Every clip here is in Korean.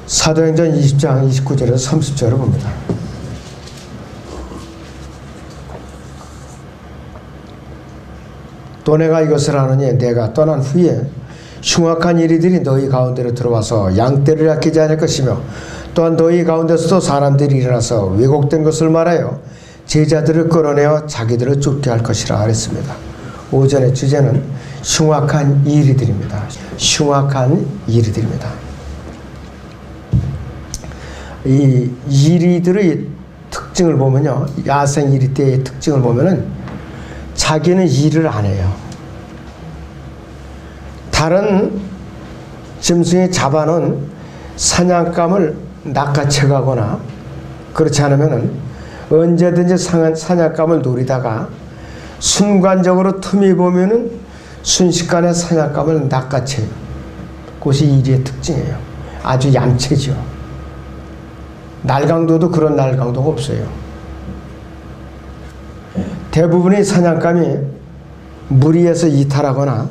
사도행전 20장 29절에서 30절을 봅니다. 또 내가 이것을 하느니 내가 떠난 후에 흉악한 이리들이 너희 가운데로 들어와서 양떼를 아끼지 않을 것이며 또한 너희 가운데서도 사람들이 일어나서 왜곡된 것을 말하여 제자들을 끌어내어 자기들을 쫓게 할 것이라 그랬습니다. 오전의 주제는 흉악한 이리들입니다. 흉악한 이리들입니다. 이 이리들의 특징을 보면요, 야생 이리떼의 특징을 보면은 자기는 일을 안 해요. 다른 짐승이 잡아놓은 사냥감을 낚아채 가거나 그렇지 않으면은 언제든지 사냥감을 노리다가 순간적으로 틈이 보면은 순식간에 사냥감을 낚아채요. 그것이 이리의 특징이에요. 아주 얌체죠. 날강도도 그런 날강도가 없어요. 대부분의 사냥감이 무리해서 이탈하거나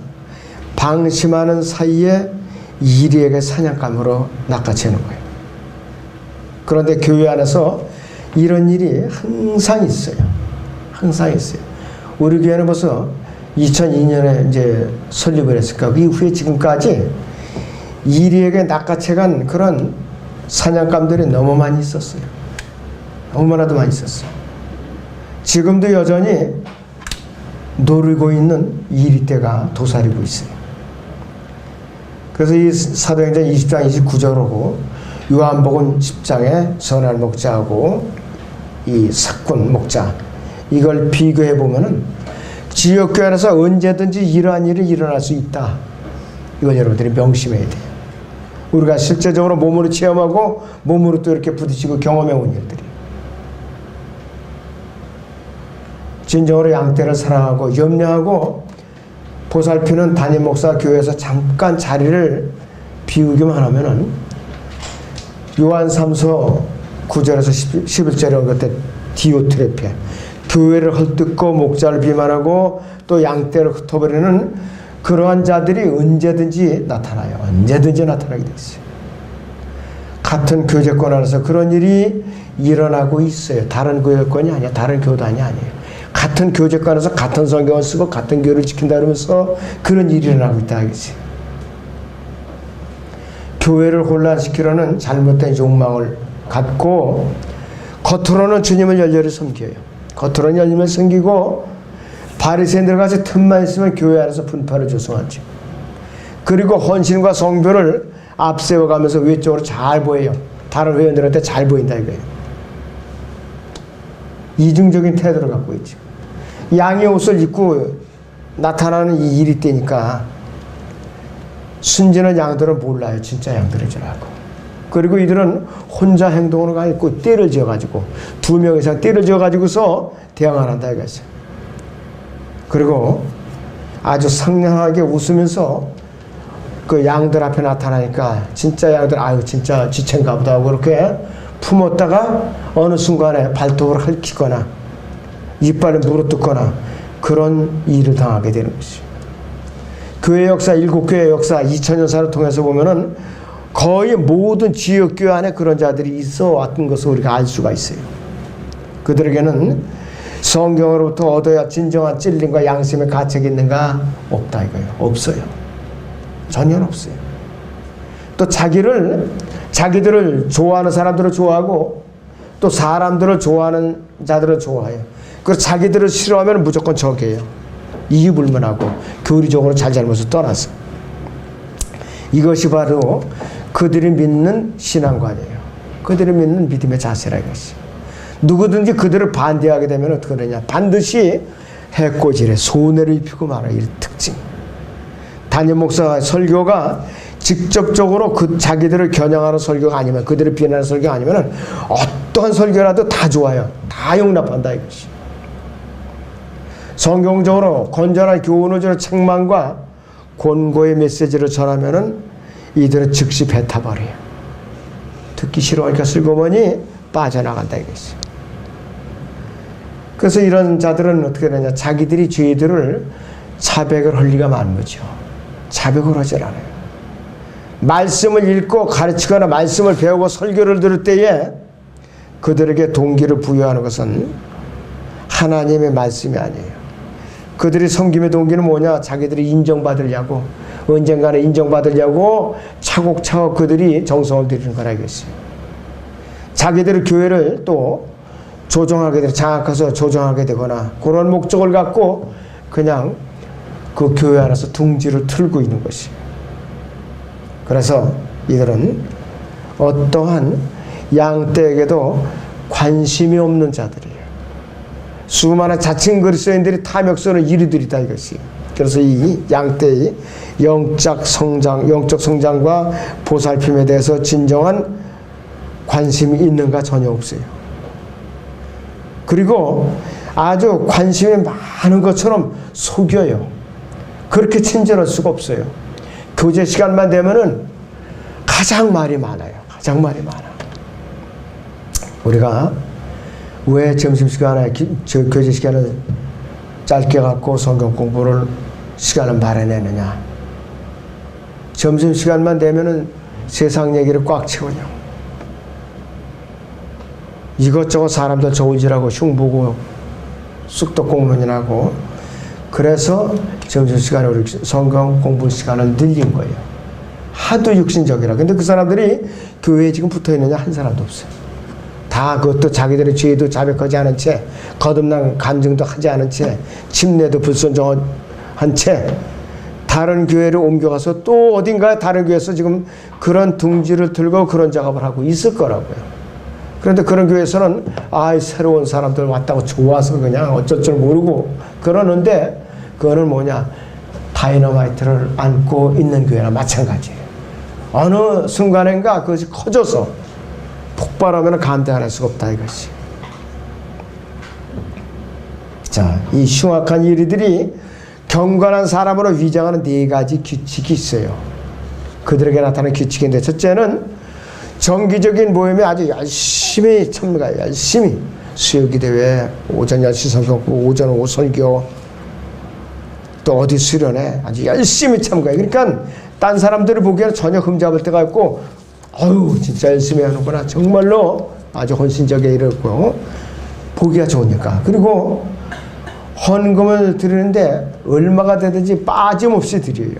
방심하는 사이에 이리에게 사냥감으로 낚아채는 거예요. 그런데 교회 안에서 이런 일이 항상 있어요. 항상 있어요. 우리 교회는 벌써 2002년에 이제 설립을 했을까. 그 이후에 지금까지 이리에게 낚아채간 그런 사냥감들이 너무 많이 있었어요. 너무나도 많이 있었어요. 지금도 여전히 노리고 있는 이리떼가 도사리고 있어요. 그래서 이 사도행전 20장 29절하고 요한복음 10장에 선한 목자하고 이 삭군 목자, 이걸 비교해 보면은 지역교회 안에서 언제든지 이러한 일이 일어날 수 있다. 이걸 여러분들이 명심해야 돼요. 우리가 실제적으로 몸으로 체험하고 몸으로 또 이렇게 부딪히고 경험해 온 일들이. 진정으로 양떼를 사랑하고 염려하고 보살피는 담임 목사 교회에서 잠깐 자리를 비우기만 하면은 요한 3서 9절에서 11절에 그때 디오트레페, 교회를 헐뜯고 목자를 비만하고 또 양떼를 흩어버리는 그러한 자들이 언제든지 나타나요. 언제든지 나타나게 돼 있어요. 같은 교제권 안에서 그런 일이 일어나고 있어요. 다른 교제권이 아니야. 다른 교단이 아니에요. 같은 교제권에서 같은 성경을 쓰고 같은 교회를 지킨다 그러면서 그런 일이 일어나고 있다 하겠어요. 교회를 혼란시키려는 잘못된 욕망을 갖고 겉으로는 주님을 열렬히 섬겨요. 겉으로는 열심히 섬기고 바리새인들 같이 틈만 있으면 교회 안에서 분파를 조성하죠. 그리고 헌신과 성도를 앞세워가면서 외적으로 잘 보여요. 다른 회원들한테 잘 보인다 이거예요. 이중적인 태도를 갖고 있죠. 양의 옷을 입고 나타나는 이 이리떼니까 순진한 양들은 몰라요. 진짜 양들인 줄 알고. 그리고 이들은 혼자 행동으로 가 있고 띠를 지어가지고 2명 이상 띠를 지어가지고서 대항을 한다 이거죠. 그리고 아주 상냥하게 웃으면서 그 양들 앞에 나타나니까 진짜 양들 아유 진짜 지체인가 보다 하고 그렇게 품었다가 어느 순간에 발톱을 핥히거나 이빨에 물어뜯거나 그런 일을 당하게 되는 것이죠. 교회 역사, 7교회 역사 2000년사를 통해서 보면은 거의 모든 지역교회 안에 그런 자들이 있어 왔던 것을 우리가 알 수가 있어요. 그들에게는 성경으로부터 얻어야 진정한 찔림과 양심의 가책이 있는가? 없다 이거예요. 없어요. 전혀 없어요. 또 자기들을 좋아하는 사람들을 좋아하고 또 사람들을 좋아하는 자들을 좋아해요. 그리고 자기들을 싫어하면 무조건 적이에요. 이유불문하고 교리적으로 잘잘못을 떠나서. 이것이 바로 그들이 믿는 신앙관이에요. 그들이 믿는 믿음의 자세라 이것이. 누구든지 그들을 반대하게 되면 어떻게 되냐? 반드시 해코지에 손해를 입히고 말아요. 이 특징. 담임 목사 설교가 직접적으로 그 자기들을 겨냥하는 설교가 아니면 그들을 비난하는 설교가 아니면 어떠한 설교라도 다 좋아요. 다 용납한다 이것이. 성경적으로 건전한 교훈을 주는 책망과 권고의 메시지를 전하면은 이들은 즉시 뱉어버려요. 듣기 싫어하니까 슬그머니 빠져나간다 이것이. 그래서 이런 자들은 어떻게 되냐? 자기들이 죄들을 자백을 할 리가 많죠. 자백을 하질 않아요. 말씀을 읽고 가르치거나 말씀을 배우고 설교를 들을 때에 그들에게 동기를 부여하는 것은 하나님의 말씀이 아니에요. 그들이 섬김의 동기는 뭐냐? 자기들이 인정받으려고, 언젠가는 인정받으려고 차곡차곡 그들이 정성을 들이는 거라 이것이에요. 자기들의 교회를 또 조종하게 되고 장악해서 조종하게 되거나 그런 목적을 갖고 그냥 그 교회 안에서 둥지를 틀고 있는 것이에요. 그래서 이들은 어떠한 양떼에게도 관심이 없는 자들이에요. 수많은 자칭 그리스도인들이 탐욕스러운 이리들이다 이것이. 그래서 이 양떼의 영적 성장과 보살핌에 대해서 진정한 관심이 있는가 전혀 없어요. 그리고 아주 관심이 많은 것처럼 속여요. 그렇게 친절할 수가 없어요. 교제 시간만 되면은 가장 말이 많아요. 가장 말이 많아. 우리가 왜 점심시간에 교제 시간을 짧게 갖고 성경 공부를 시간을 마련했느냐. 점심시간만 되면은 세상 얘기를 꽉 채우냐고. 이것저것 사람들 좋은지라고 흉보고 쑥떡 공론이라고. 그래서 점심시간에 우리 성경 공부 시간을 늘린 거예요. 하도 육신적이라. 근데 그 사람들이 교회에 지금 붙어있느냐 한 사람도 없어요. 다 그것도 자기들의 죄도 자백하지 않은 채, 거듭난 간증도 하지 않은 채, 침례도 불순종한 채 다른 교회를 옮겨가서 또 어딘가 다른 교회에서 지금 그런 둥지를 들고 그런 작업을 하고 있을 거라고요. 그런데 그런 교회에서는 새로운 사람들 왔다고 좋아서 그냥 어쩔 줄 모르고 그러는데 그거는 뭐냐? 다이너마이트를 안고 있는 교회나 마찬가지예요. 어느 순간인가 그것이 커져서 폭발하면 감당 안 할 수가 없다 이것이. 자, 이 흉악한 이리들이 경건한 사람으로 위장하는 네 가지 규칙이 있어요. 그들에게 나타나는 규칙인데, 첫째는 정기적인 모임에 아주 열심히 참가해요. 열심히 수요기 대회, 오전 10시 성경, 오전 5 설교, 또 어디 수련회 아주 열심히 참가해요. 그러니까 딴 사람들을 보기에는 전혀 흠잡을 데가 없고, 어휴 진짜 열심히 하는구나, 정말로 아주 헌신적에 이르고 보기가 좋으니까. 그리고 헌금을 드리는데 얼마가 되든지 빠짐없이 드려요.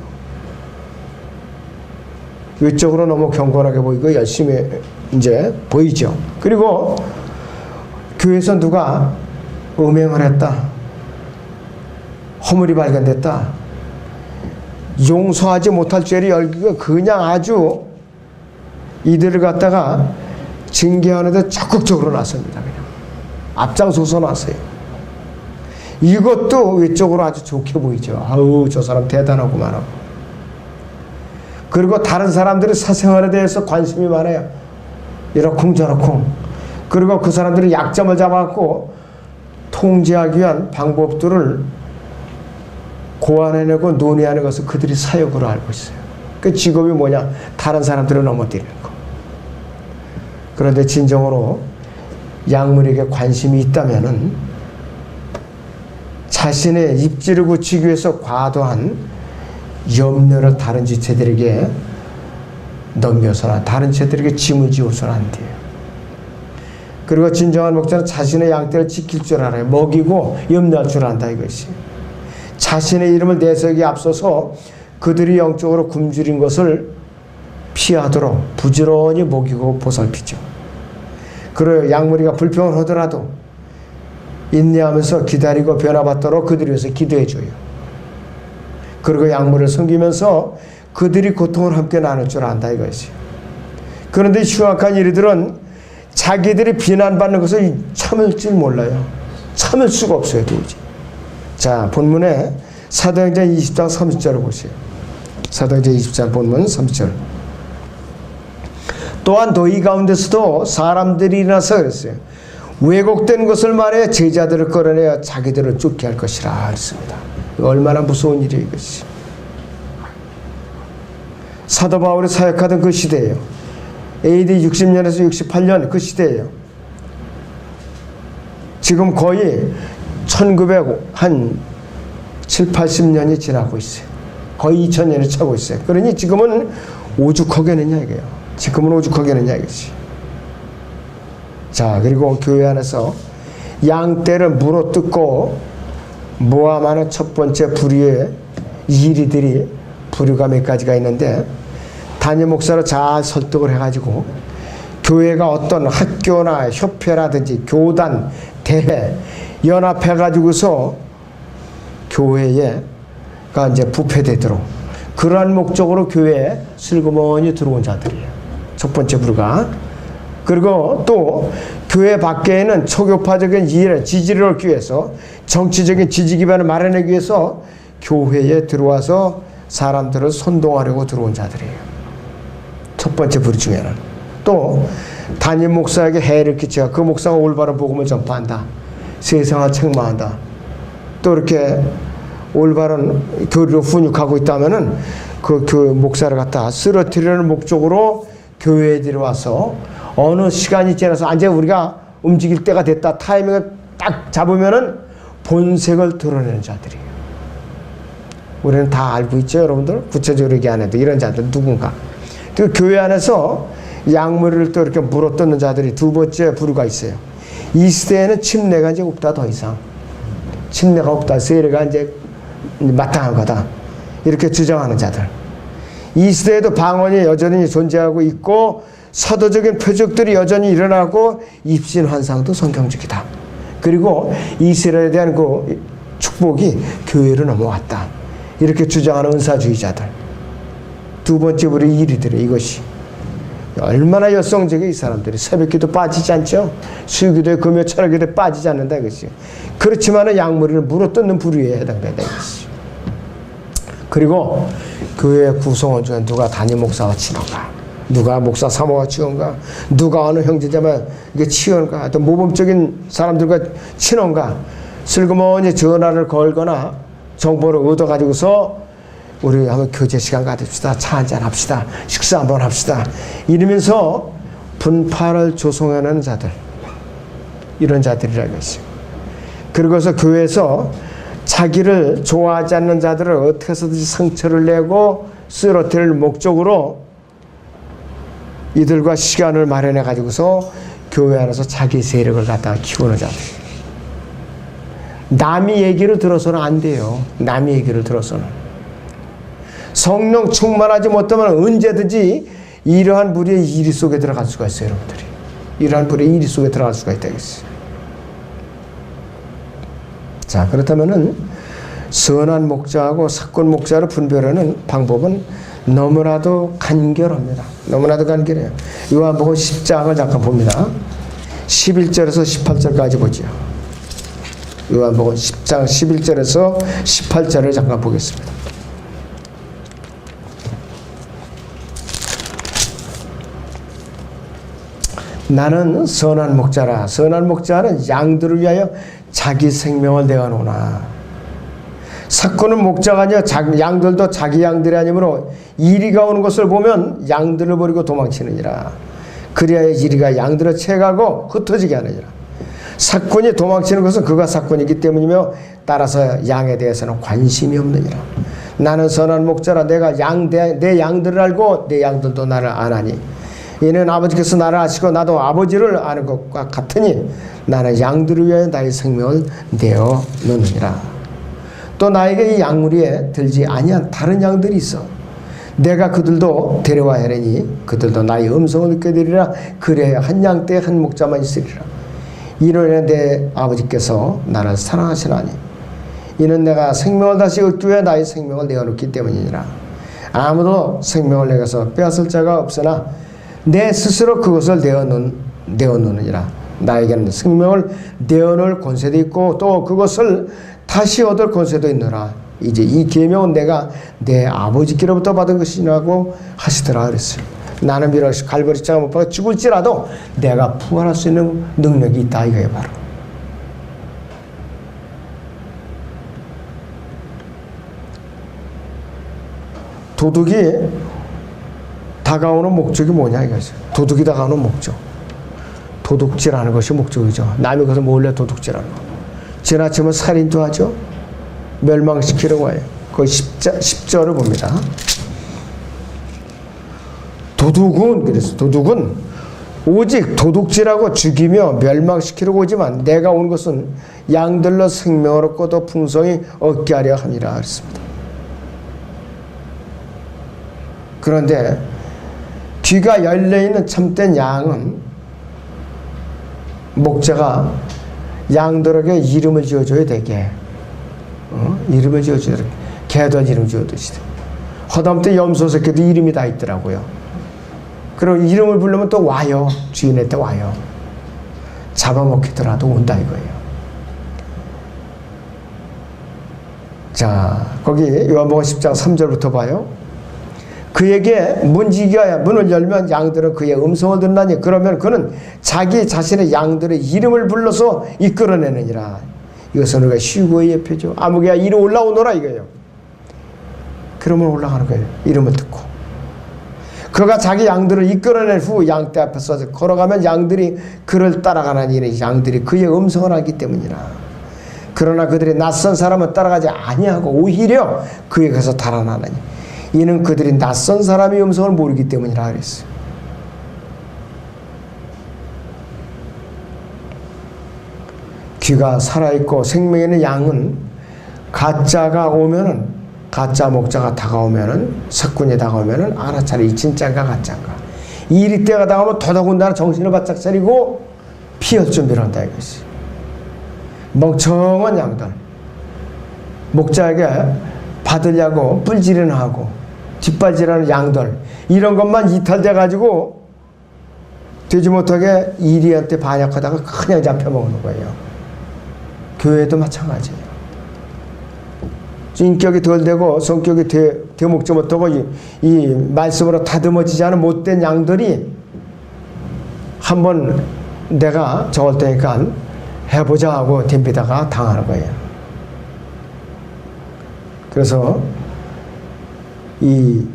외적으로 너무 경건하게 보이고 열심히 이제 보이죠. 그리고 교회에서 누가 음행을 했다, 허물이 발견됐다, 용서하지 못할 죄를 열기가 그냥 아주 이들을 갖다가 징계하는데 적극적으로 나섭니다. 그냥 앞장서서 나서요. 이것도 외적으로 아주 좋게 보이죠. 아우 저 사람 대단하구만 하고. 그리고 다른 사람들의 사생활에 대해서 관심이 많아요. 이러쿵 저러쿵. 그리고 그 사람들이 약점을 잡아갖고 통제하기 위한 방법들을 고안해내고 논의하는 것을 그들이 사역으로 알고 있어요. 그 직업이 뭐냐? 다른 사람들을 넘어뜨리는 거. 그런데 진정으로 약물에게 관심이 있다면은 자신의 입지를 굳히기 위해서 과도한 염려를 다른 지체들에게 넘겨서나 다른 지체들에게 짐을 지어서는 안 돼요. 그리고 진정한 목자는 자신의 양떼를 지킬 줄 알아요. 먹이고 염려할 줄 안다 이것이. 자신의 이름을 내세우기에 앞서서 그들이 영적으로 굶주린 것을 피하도록 부지런히 먹이고 보살피죠. 그리고 약물이가 불평을 하더라도 인내하면서 기다리고 변화받도록 그들을 위해서 기도해줘요. 그리고 약물을 섬기면서 그들이 고통을 함께 나눌 줄 안다 이것이. 그런데 흉악한 이들은 자기들이 비난받는 것을 참을 줄 몰라요. 참을 수가 없어요 도무지. 자, 본문에 사도행전 20장 30절을 보세요. 사도행전 20장 본문 30절. 또한 너희 가운데서도 사람들이 일어나서 그랬어요. 왜곡된 것을 말해 제자들을 끌어내어 자기들을 쫓게 할 것이라 했습니다. 얼마나 무서운 일이에요 이것이. 사도 바울이 사역하던 그 시대예요. AD 60년에서 68년 그 시대예요. 지금 거의 1900한 7, 80년이 지나고 있어요. 거의 2000년이 차고 있어요. 그러니 지금은 오죽하겠느냐 이게요. 지금은 오죽하겠느냐 이것이. 자, 그리고 교회 안에서 양떼를 물어뜯고 모함하는 첫 번째 불의의 일이들이 부류가 몇 가지가 있는데, 담임 목사로 잘 설득을 해가지고 교회가 어떤 학교나 협회라든지 교단, 대회 연합해가지고서 교회가 이제 부패되도록 그러한 목적으로 교회에 슬그머니 들어온 자들이에요. 첫 번째 부류가. 그리고 또 교회 밖에는 초교파적인 일을 지지를 얻기 위해서, 정치적인 지지 기반을 마련하기 위해서 교회에 들어와서 사람들을 선동하려고 들어온 자들이에요. 첫 번째 부류 중에는. 또 담임 목사에게 해를 끼쳐 그 목사가 올바른 복음을 전파한다, 세상을 책망한다, 또 이렇게 올바른 교리로 훈육하고 있다면은 그 목사를 갖다 쓰러뜨리는 목적으로 교회에 들어와서 어느 시간이 지나서 이제 우리가 움직일 때가 됐다, 타이밍을 딱 잡으면은 본색을 드러내는 자들이에요. 우리는 다 알고 있죠, 여러분들? 구체적으로 얘기 안 해도 이런 자들 누군가. 그 교회 안에서 약물을 또 이렇게 물어뜯는 자들이 두 번째 부류가 있어요. 이 시대에는 침례가 이제 없다, 더 이상. 침례가 없다, 세례가 이제 마땅한 거다, 이렇게 주장하는 자들. 이 시대에도 방언이 여전히 존재하고 있고 서도적인 표적들이 여전히 일어나고 입신 환상도 성경적이다. 그리고 이스라엘에 대한 그 축복이 교회로 넘어왔다, 이렇게 주장하는 은사주의자들. 두 번째 우리 일이들이 이것이 얼마나 열성적인 이 사람들이. 새벽기도 빠지지 않죠. 수요기도에 금요 철학기도에 빠지지 않는다 이것이. 그렇지만은 약물을 물어뜯는 부류에 해당된다 이것이. 그리고 교회 구성원 중에 누가 담임 목사와 친한가, 누가 목사 사모와 친한가, 누가 어느 형제자만 이게 친한가, 또 모범적인 사람들과 친한가, 슬그머니 전화를 걸거나 정보를 얻어가지고서 우리 한번 교제 시간 가집시다, 차 한잔 합시다, 식사 한번 합시다, 이러면서 분파를 조성하는 자들, 이런 자들이라고 했어요. 그리고서 교회에서 자기를 좋아하지 않는 자들을 어떻게 해서든지 상처를 내고 쓰러뜨릴 목적으로 이들과 시간을 마련해 가지고서 교회 안에서 자기 세력을 갖다가 키우는 자들. 남의 얘기를 들어서는 안 돼요. 남의 얘기를 들어서는. 성령 충만하지 못하면 언제든지 이러한 불의의 이리 속에 들어갈 수가 있어요, 여러분들이. 이러한 불의의 이리 속에 들어갈 수가 있다 했어요. 자, 그렇다면은 선한 목자하고 삭군 목자를 분별하는 방법은 너무나도 간결합니다. 너무나도 간결해요. 요한복음 10장을 잠깐 봅니다. 11절에서 18절까지 보죠. 요한복음 10장 11절에서 18절을 잠깐 보겠습니다. 나는 선한 목자라. 선한 목자는 양들을 위하여 자기 생명을 내어놓으나, 삭군은 목자가 아니라 양들도 자기 양들이 아니므로 이리가 오는 것을 보면 양들을 버리고 도망치느니라. 그리하여 이리가 양들을 채가고 흩어지게 하느니라. 삭군이 도망치는 것은 그가 삭군이기 때문이며 따라서 양에 대해서는 관심이 없느니라. 나는 선한 목자라. 내가 내 양들을 알고 내 양들도 나를 아나니 이는 아버지께서 나를 아시고 나도 아버지를 아는 것과 같으니 나는 양들을 위하여 나의 생명을 내어 놓느니라. 또 나에게 이 양무리에 들지 아니한 다른 양들이 있어. 내가 그들도 데려와야 하리니 그들도 나의 음성을 듣게 되리라. 그래야 한 양떼에 한 목자만 있으리라. 이로 인해 내 아버지께서 나를 사랑하시나니 이는 내가 생명을 다시 얻기 위해 나의 생명을 내어놓기 때문이니라. 아무도 생명을 내게서 빼앗을 자가 없으나 내 스스로 그것을 내어놓느니라. 나에게는 생명을 내어놓을 권세도 있고 또 그것을 다시 얻을 권세도 있노라. 이제 이 계명은 내가 내 아버지께로부터 받은 것이라고 하시더라 그랬어요. 나는 비록 갈보리 십자가 못 박아 죽을지라도 내가 부활할 수 있는 능력이 있다 이거예요. 바로 도둑이 다가오는 목적이 뭐냐 이거죠. 도둑이 다가오는 목적, 도둑질하는 것이 목적이죠. 남의 것을 몰래 도둑질하는 거. 지나치면 살인도 하죠. 멸망시키려고 해요. 거의 10절을 봅니다. 도둑은 오직 도둑질하고 죽이며 멸망시키려고 오지만 내가 온 것은 양들로 생명을 얻고 더 풍성히 얻게 하려 함이라 그랬습니다. 그런데 귀가 열려있는 참된 양은 목자가 양들에게 이름을 지어줘야 되게, 이름을 지어줘야 돼. 개도 이름 지어두시. 허다못해 염소 새끼도 이름이 다 있더라고요. 그리고 이름을 부르면 또 와요. 주인한테 와요. 잡아먹히더라도 온다 이거예요. 자, 거기 요한복음 10장 3절부터 봐요. 그에게 문지기가 문을 열면 양들은 그의 음성을 듣나니 그러면 그는 자기 자신의 양들의 이름을 불러서 이끌어내느니라. 이것은 우리가 쉬고의 예표죠. 아무개야 이리 올라오너라 이거예요. 그러면 올라가는 거예요. 이름을 듣고. 그가 자기 양들을 이끌어낸 후 양떼 앞에서 걸어가면 양들이 그를 따라가나니 이는 양들이 그의 음성을 알기 때문이라. 그러나 그들이 낯선 사람은 따라가지 아니하고 오히려 그에게서 달아나나니 이는 그들이 낯선 사람의 음성을 모르기 때문이라 그랬어요. 귀가 살아있고 생명 있는 양은 가짜가 오면은, 가짜 목자가 다가오면은, 석군이 다가오면은 알아차려 이 진짜인가 가짜인가. 이리 때가 다가오면 더더군다나 정신을 바짝 차리고 피할 준비를 한다 이것이. 멍청한 양들, 목자에게 받으려고 뿔질이나 하고 뒷발질하는 양들, 이런 것만 이탈돼가지고 되지 못하게 이리한테 반역하다가 그냥 잡혀먹는 거예요. 교회도 마찬가지예요. 인격이 덜 되고 성격이 되먹지 못하고 이 말씀으로 다듬어지지 않은 못된 양들이 한번 내가 저럴 테니까 해보자 하고 덤비다가 당하는 거예요. 그래서 이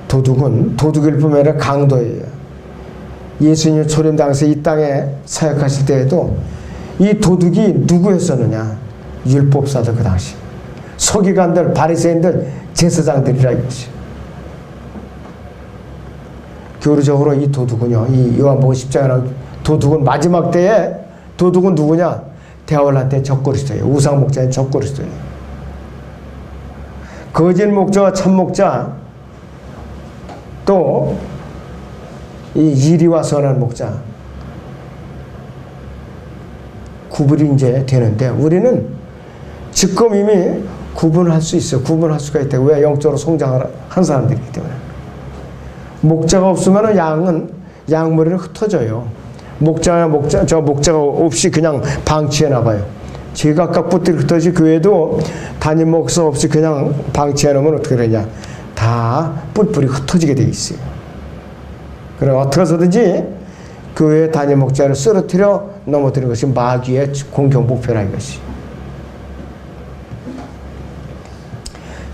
도둑일 뿐만 아니라 강도예요. 예수님 초림 당시 이 땅에 사역하실 때에도 이 도둑이 누구였었느냐? 율법사들 그 당시. 서기관들, 바리새인들, 제사장들이라 이것이. 교리적으로 이 도둑은요, 이 요한복음 10장에 도둑은 마지막 때에 도둑은 누구냐? 대화한테 적그리스도예요. 우상 목자인 적그리스도예요. 거짓 목자와 참 목자, 또 이 이리와 선한 목자 구분이 이제 되는데 우리는 지금 이미 구분할 수 있어요. 구분할 수가 있다. 왜? 영적으로 성장한 사람들이기 때문에. 목자가 없으면 양은 양머리는 흩어져요. 목자가 없이 그냥 방치해 나가요. 제각각 뿔들이 흩어지 교회도 담임 목사 없이 그냥 방치해 놓으면 어떻게 되냐? 다 뿔뿔이 흩어지게 돼 있어요. 그럼 어떻게 해서든지 교회 담임 목자를 쓰러뜨려 넘어뜨리는 것이 마귀의 공격 목표라 이것이.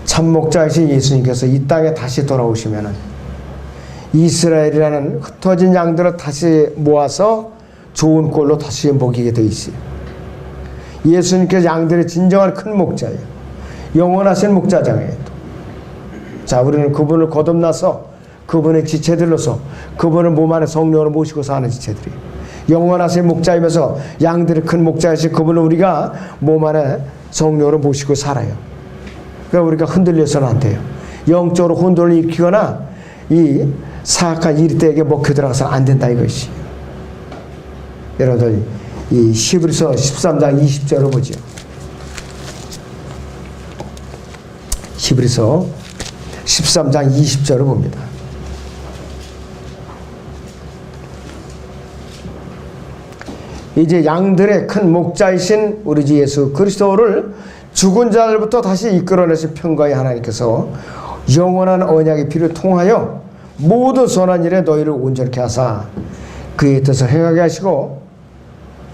참 목자이신 예수님께서 이 땅에 다시 돌아오시면은 이스라엘이라는 흩어진 양들을 다시 모아서 좋은 꼴로 다시 먹이게 돼 있어요. 예수님께서 양들의 진정한 큰 목자예요. 영원하신 목자장이에요. 자, 우리는 그분을 거듭나서 그분의 지체들로서 그분을 몸 안에 성령으로 모시고 사는 지체들이에요. 영원하신 목자이면서 양들의 큰 목자이신 그분을 우리가 몸 안에 성령으로 모시고 살아요. 그러니까 우리가 흔들려서는 안 돼요. 영적으로 혼돈을 일으키거나 이 사악한 이리떼에게 먹혀 들어가서는 안 된다 이것이. 여러분들 이 히브리서 13장 20절을 보죠. 히브리서 13장 20절을 봅니다. 이제 양들의 큰 목자이신 우리 주 예수 그리스도를 죽은 자들부터 다시 이끌어내신 평강의 하나님께서 영원한 언약의 피를 통하여 모든 선한 일에 너희를 온전케 하사 그의 뜻을 행하게 하시고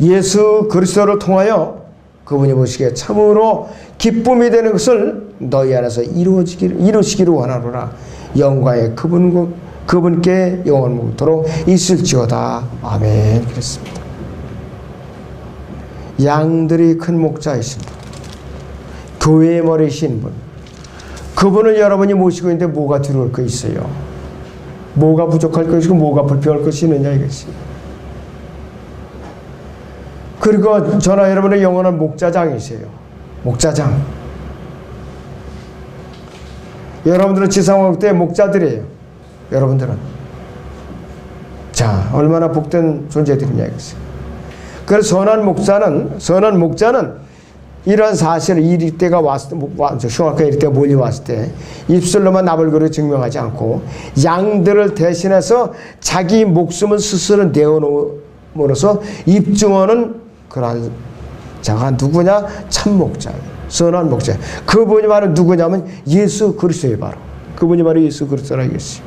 예수 그리스도를 통하여 그분이 보시기에 참으로 기쁨이 되는 것을 너희 안에서 이루시기를 원하노라. 영광의 그분께 영원토록 있을지어다. 아멘. 그랬습니다. 양들이 큰 목자이신 분, 교회의 머리이신 분, 그분을 여러분이 모시고 있는데 뭐가 두려울 거 있어요? 뭐가 부족할 것이고 뭐가 불평할 것이 있느냐 이것이. 그리고 저나 여러분의 영원한 목자장이세요. 목자장. 여러분들은 지상왕국 때 목자들이에요. 여러분들은. 자, 얼마나 복된 존재들이냐 이것이에요. 그래서 선한 목자는 이런 사실을 이리때가 왔을 때, 흉악한 이리때가 몰려왔을 때 입술로만 나불거려 증명하지 않고 양들을 대신해서 자기 목숨을 스스로 내어놓음으로써 입증하는 그러한 자가 누구냐? 참 목자예요. 선한 목자. 그분이 바로 누구냐면 예수 그리스도예요. 바로 그분이 바로 예수 그리스도라 이것이.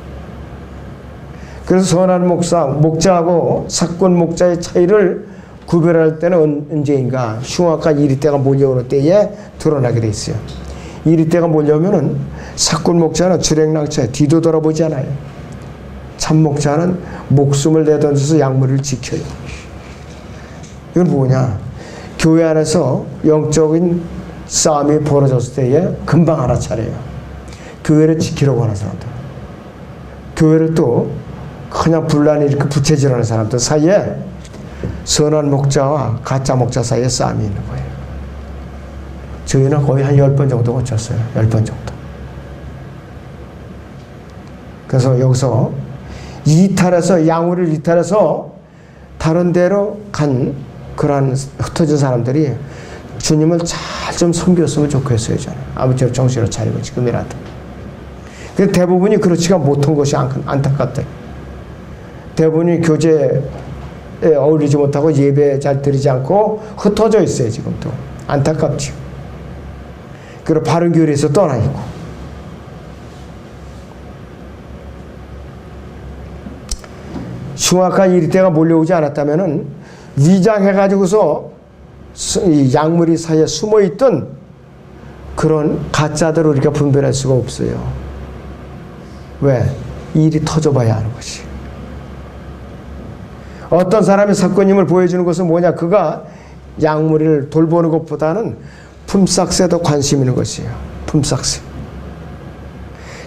그래서 선한 목자하고 사꾼 목자의 차이를 구별할 때는 언제인가? 흉악한 이리때가 몰려오는 때에 드러나게 돼 있어요. 이리때가 몰려오면은 사꾼 목자는 주랭랑차에 뒤도 돌아보지 않아요. 참 목자는 목숨을 내던져서 양무리를 지켜요. 이건 뭐냐? 교회 안에서 영적인 싸움이 벌어졌을 때에 금방 알아차려요. 교회를 지키려고 하는 사람들, 교회를 또 그냥 분란이 이렇게 부채질하는 사람들 사이에 선한 목자와 가짜 목자 사이에 싸움이 있는 거예요. 저희는 거의 한 10번 정도 거쳤어요. 10번 정도. 그래서 여기서 양우리를 이탈해서 다른 데로 간 그러한 흩어진 사람들이 주님을 잘 좀 섬겼으면 좋겠어요. 저는 아버지로 정신을 차리고 지금이라도. 근데 대부분이 그렇지가 못한 것이 안타깝다. 대부분이 교제에 어울리지 못하고 예배 잘 드리지 않고 흩어져 있어요. 지금도 안타깝죠. 그리고 바른 교리에서 떠나 있고. 흉악한 이리때가 몰려오지 않았다면은 위장해가지고서 이 양무리 사이에 숨어있던 그런 가짜들을 우리가 분별할 수가 없어요. 왜? 일이 터져봐야 하는 것이. 어떤 사람이 사건임을 보여주는 것은 뭐냐? 그가 양무리를 돌보는 것보다는 품삯에 더 관심 있는 것이에요. 품삯에.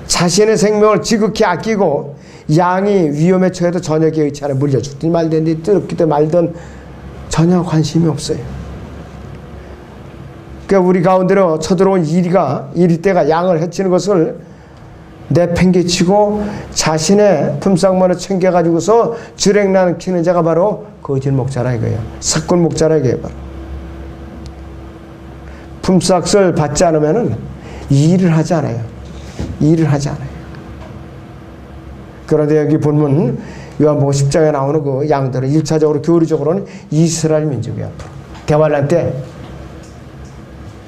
자신의 생명을 지극히 아끼고 양이 위험에 처해도 전혀 개의치 않아 물려 죽든 말든 뜨겁기든 말든 전혀 관심이 없어요. 그러니까 우리 가운데로 쳐들어온 이리때가 양을 해치는 것을 내팽개치고 자신의 품삯만을 챙겨가지고서 주랭랑 키는 자가 바로 거짓 목자라 이거예요. 사꾼 목자라 이거예요. 바로. 품삯을 받지 않으면은 일을 하지 않아요. 일을 하지 않아요. 그런데 여기 본문 요한복음 10장에 나오는 그 양들은 1차적으로 교리적으로는 이스라엘 민족이에요. 대환란 때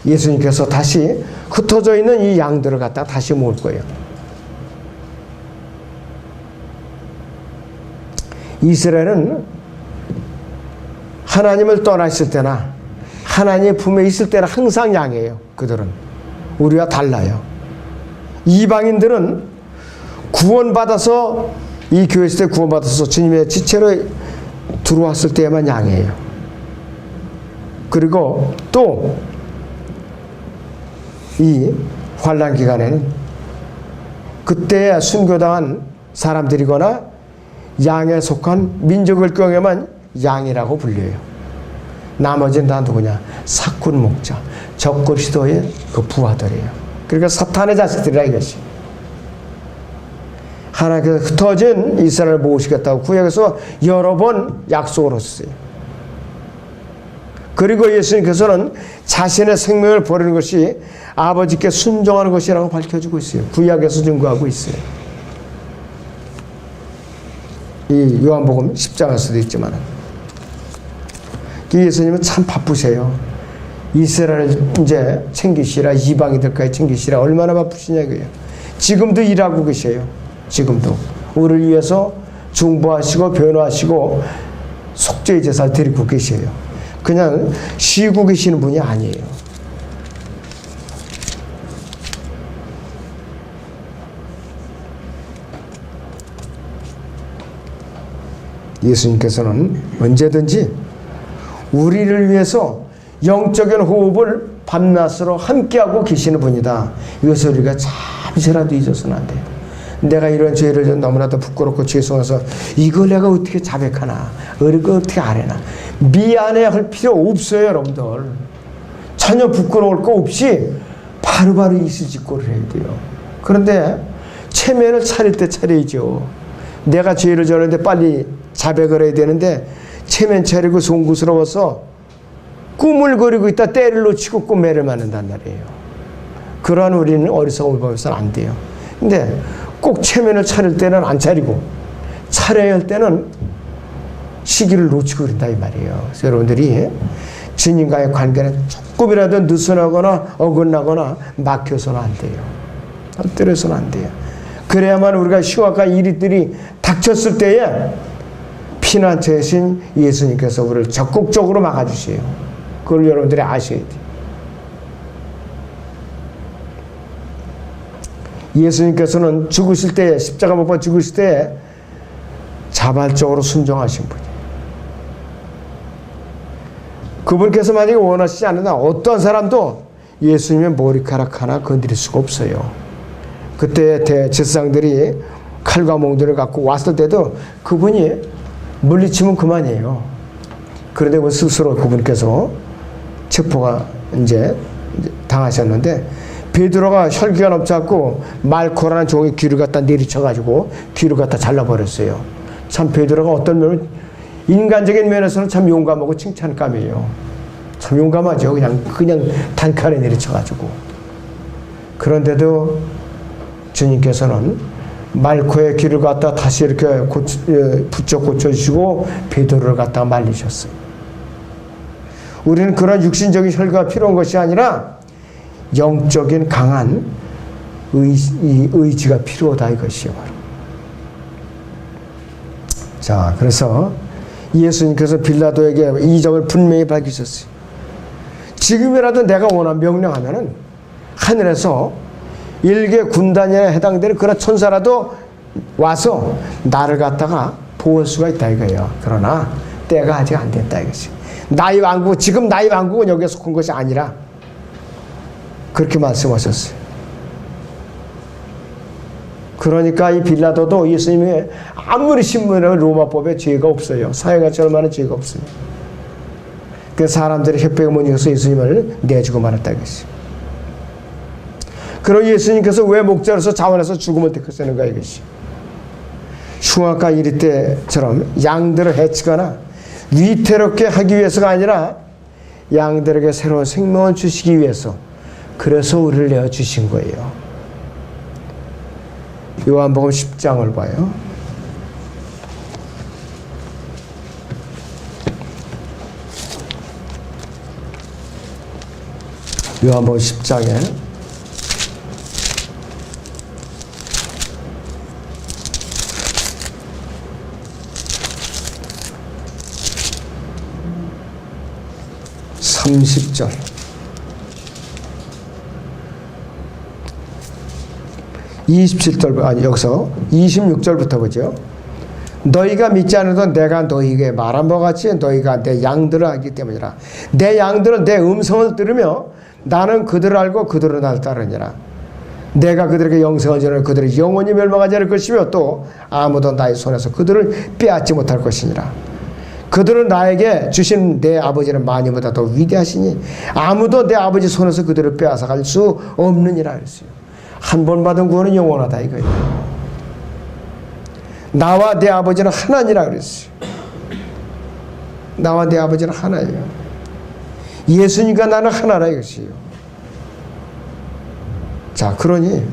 예수님께서 다시 흩어져 있는 이 양들을 갖다가 다시 모을 거예요. 이스라엘은 하나님을 떠나 있을 때나 하나님의 품에 있을 때는 항상 양이에요. 그들은 우리와 달라요. 이방인들은 구원받아서 이 교회 있을 때 구원받아서 주님의 지체로 들어왔을 때에만 양이에요. 그리고 또 이 환난 기간에는 그때에 순교당한 사람들이거나 양에 속한 민족을 경험한 양이라고 불려요. 나머지는 다 누구냐? 사꾼 목자, 적그리스도의 그 부하들이에요. 그러니까 사탄의 자식들이라 이것이. 하나님께서 흩어진 이스라엘을 모으시겠다고 구약에서 여러 번 약속을 하셨어요. 그리고 예수님께서는 자신의 생명을 버리는 것이 아버지께 순종하는 것이라고 밝혀주고 있어요. 구약에서 증거하고 있어요. 이 요한복음 10장에서도 있지만 예수님은 참 바쁘세요. 이스라엘 이제 챙기시라, 이방인들까지 챙기시라, 얼마나 바쁘시냐 이거예요. 지금도 일하고 계세요. 지금도 우리를 위해서 중보하시고 변호하시고 속죄의 제사를 드리고 계세요. 그냥 쉬고 계시는 분이 아니에요. 예수님께서는 언제든지 우리를 위해서 영적인 호흡을 밤낮으로 함께하고 계시는 분이다. 이것을 우리가 잠시라도 잊어서는 안 돼요. 내가 이런 죄를 좀 너무나도 부끄럽고 죄송해서 이걸 내가 어떻게 자백하나, 이걸 어떻게 아뢰나. 미안해 할 필요 없어요, 여러분들. 전혀 부끄러울 거 없이 바로바로 이수직고를 해야 돼요. 그런데 체면을 차릴 때 차려야죠. 내가 죄를 졌는데 빨리 자백을 해야 되는데 체면 차리고 송구스러워서 꿈을 그리고 있다 때를 놓치고 꿈매를 맞는단 말이에요. 그러한 우리는 어리석음을 보면서는 안 돼요. 근데 꼭 체면을 차릴 때는 안 차리고 차려야 할 때는 시기를 놓치고 그런다 이 말이에요. 그래서 여러분들이 주님과의 관계는 조금이라도 느슨하거나 어긋나거나 막혀서는 안 돼요. 엎드려서는 안 돼요. 그래야만 우리가 시험과 일들이 닥쳤을 때에 피난처이신 예수님께서 우리를 적극적으로 막아주세요. 그걸 여러분들이 아셔야 돼요. 예수님께서는 죽으실 때, 십자가 못 박혀 죽으실 때 자발적으로 순종하신 분이에요. 그분께서 만약에 원하시지 않으나 어떤 사람도 예수님의 머리카락 하나 건드릴 수가 없어요. 그때 대제사장들이 칼과 몽둥이를 갖고 왔을 때도 그분이 물리치면 그만이에요. 그런데 그 스스로 그분께서 체포가 이제 당하셨는데 베드로가 혈기가 넘쳐갖고 말코라는 종이 귀를 갖다 내리쳐가지고 귀를 갖다 잘라버렸어요. 참 베드로가 어떤 면은 인간적인 면에서는 참 용감하고 칭찬감이에요. 참 용감하죠. 그냥 단칼에 내리쳐가지고. 그런데도 주님께서는 말코의 귀를 갖다 다시 이렇게 붙여 고쳐주시고 베드로를 갖다가 말리셨어요. 우리는 그런 육신적인 혈기가 필요한 것이 아니라 영적인 강한 의지가 필요하다 이것이요. 자, 그래서 예수님께서 빌라도에게 이 점을 분명히 밝히셨어요. 지금이라도 내가 원하는 명령하면은 하늘에서 일개 군단에 해당되는 그런 천사라도 와서 나를 갖다가 보호할 수가 있다 이거예요. 그러나 때가 아직 안 됐다 이것이. 나의 왕국, 지금 나의 왕국은 여기에 속한 것이 아니라 그렇게 말씀하셨어요. 그러니까 이 빌라도도 예수님이 아무리 신문을 로마법에 죄가 없어요. 사형같이 얼마나 죄가 없어요. 그래서 사람들이 협박을 못 이겨서 예수님을 내주고 말았다 이것이. 그리고 예수님께서 왜 목자로서 자원해서 죽음을 택하시는가 이것이. 흉악과 이리 때처럼 양들을 해치거나 위태롭게 하기 위해서가 아니라 양들에게 새로운 생명을 주시기 위해서, 그래서 우리를 내어주신 거예요. 요한복음 10장을 봐요. 요한복음 10장에 30절 27절 아니 여기서 26절부터 보죠. 너희가 믿지 않아도 내가 너희에게 말한 바와 같이 너희가 내 양들을 알기 때문이라. 내 양들은 내 음성을 들으며 나는 그들을 알고 그들은 나를 따르니라. 내가 그들에게 영생을 주는 그들이 영원히 멸망하지 않을 것이며 또 아무도 나의 손에서 그들을 빼앗지 못할 것이니라. 그들은 나에게 주신 내 아버지는 만유보다 더 위대하시니 아무도 내 아버지 손에서 그들을 빼앗아갈 수 없느니라 그랬어요. 한 번 받은 구원은 영원하다 이거예요. 나와 내 아버지는 하나니라 그랬어요. 나와 내 아버지는 하나예요. 예수님과 나는 하나라 이것이에요. 자, 그러니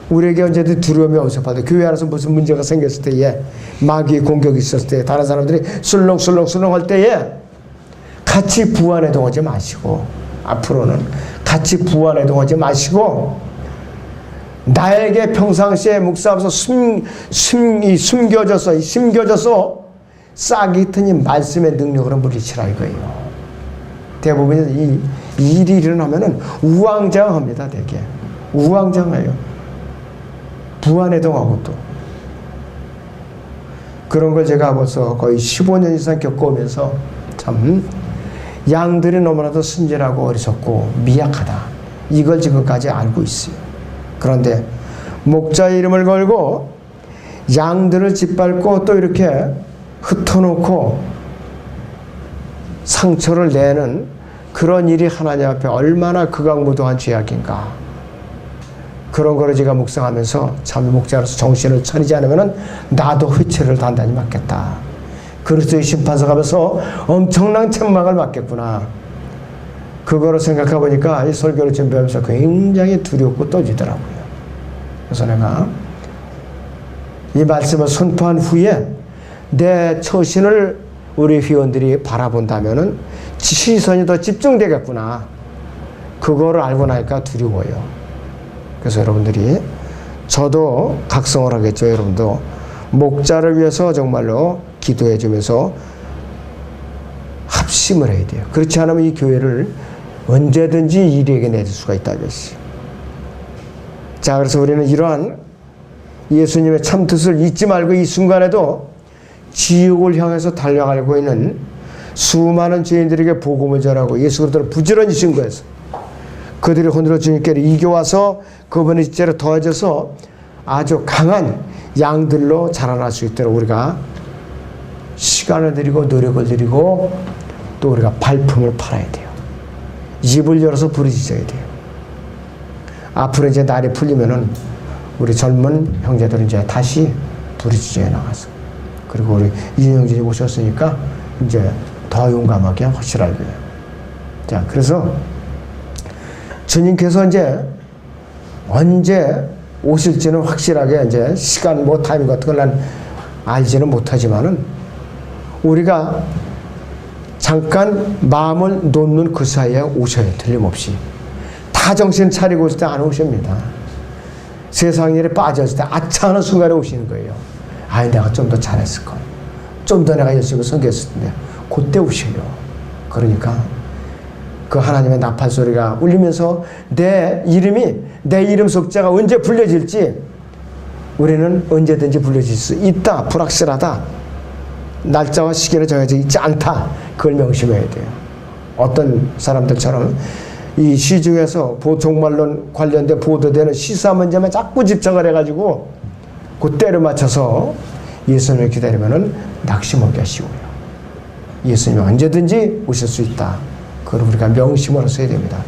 우리에게 언제든 두려움이 엄습하다. 교회 안에서 무슨 문제가 생겼을 때에, 마귀의 공격이 있었을 때, 다른 사람들이 술렁술렁 할 때에 같이 부안해동하지 마시고, 앞으로는 같이 부안해동하지 마시고, 나에게 평상시에 묵상하면서 심겨져서 싹이 트니 말씀의 능력으로 물리치라 이거예요. 대부분 이 일이 일어나면은 우왕좌왕합니다. 되게 우왕좌왕해요. 부안해동하고 또 그런 걸 제가 벌써 거의 15년 이상 겪어오면서 참 양들이 너무나도 순진하고 어리석고 미약하다 이걸 지금까지 알고 있어요. 그런데 목자 이름을 걸고 양들을 짓밟고 또 이렇게 흩어놓고 상처를 내는 그런 일이 하나님 앞에 얼마나 극악무도한 죄악인가. 그런 거를 제가 묵상하면서 참 목자로서 정신을 차리지 않으면 나도 회초리를 단단히 맞겠다. 그리스도의 심판서 가면서 엄청난 책망을 맞겠구나. 그거를 생각해 보니까 이 설교를 준비하면서 굉장히 두렵고 떠지더라고요. 그래서 내가 이 말씀을 선포한 후에 내 처신을 우리 회원들이 바라본다면은 시선이 더 집중되겠구나. 그거를 알고 나니까 두려워요. 그래서 여러분들이 저도 각성을 하겠죠. 여러분도 목자를 위해서 정말로 기도해 주면서 합심을 해야 돼요. 그렇지 않으면 이 교회를 언제든지 이리에게 내줄 수가 있다는 것이죠. 자, 그래서 우리는 이러한 예수님의 참 뜻을 잊지 말고 이 순간에도 지옥을 향해서 달려가고 있는 수많은 죄인들에게 복음을 전하고 예수 그리스도를 부지런히 증거해서 그들이 혼으로 주님께로 이겨와서 그분의 지체로 더해져서 아주 강한 양들로 자라날 수 있도록 우리가 시간을 들이고 노력을 들이고 또 우리가 발품을 팔아야 돼요. 입을 열어서 부르짖어야 돼요. 앞으로 이제 날이 풀리면은 우리 젊은 형제들은 이제 다시 부르짖어야 나가서 그리고 우리 이영진이 오셨으니까 이제 더 용감하게 확실하게. 자, 그래서 주님께서 이제 언제 오실지는 확실하게 이제 시간 뭐 타임 같은 걸 난 알지는 못하지만은 우리가 잠깐 마음을 놓는 그 사이에 오셔요. 틀림없이. 다 정신 차리고 있을 때 안 오십니다. 세상 일에 빠졌을 때 아차 하는 순간에 오시는 거예요. 아이, 내가 좀 더 잘했을걸. 좀 더 내가 열심히 섬겼을 텐데 그때 오셔요. 그러니까 그 하나님의 나팔 소리가 울리면서 내 이름 석자가 언제 불려질지 우리는 언제든지 불려질 수 있다. 불확실하다. 날짜와 시기는 정해져 있지 않다. 그걸 명심해야 돼요. 어떤 사람들처럼 이 시중에서 종말론 관련된 보도되는 시사 문제만 자꾸 집착을 해가지고 그 때를 맞춰서 예수님을 기다리면은 낙심하기가 쉬워요. 예수님은 언제든지 오실 수 있다. 그걸 우리가 명심으로 써야 됩니다.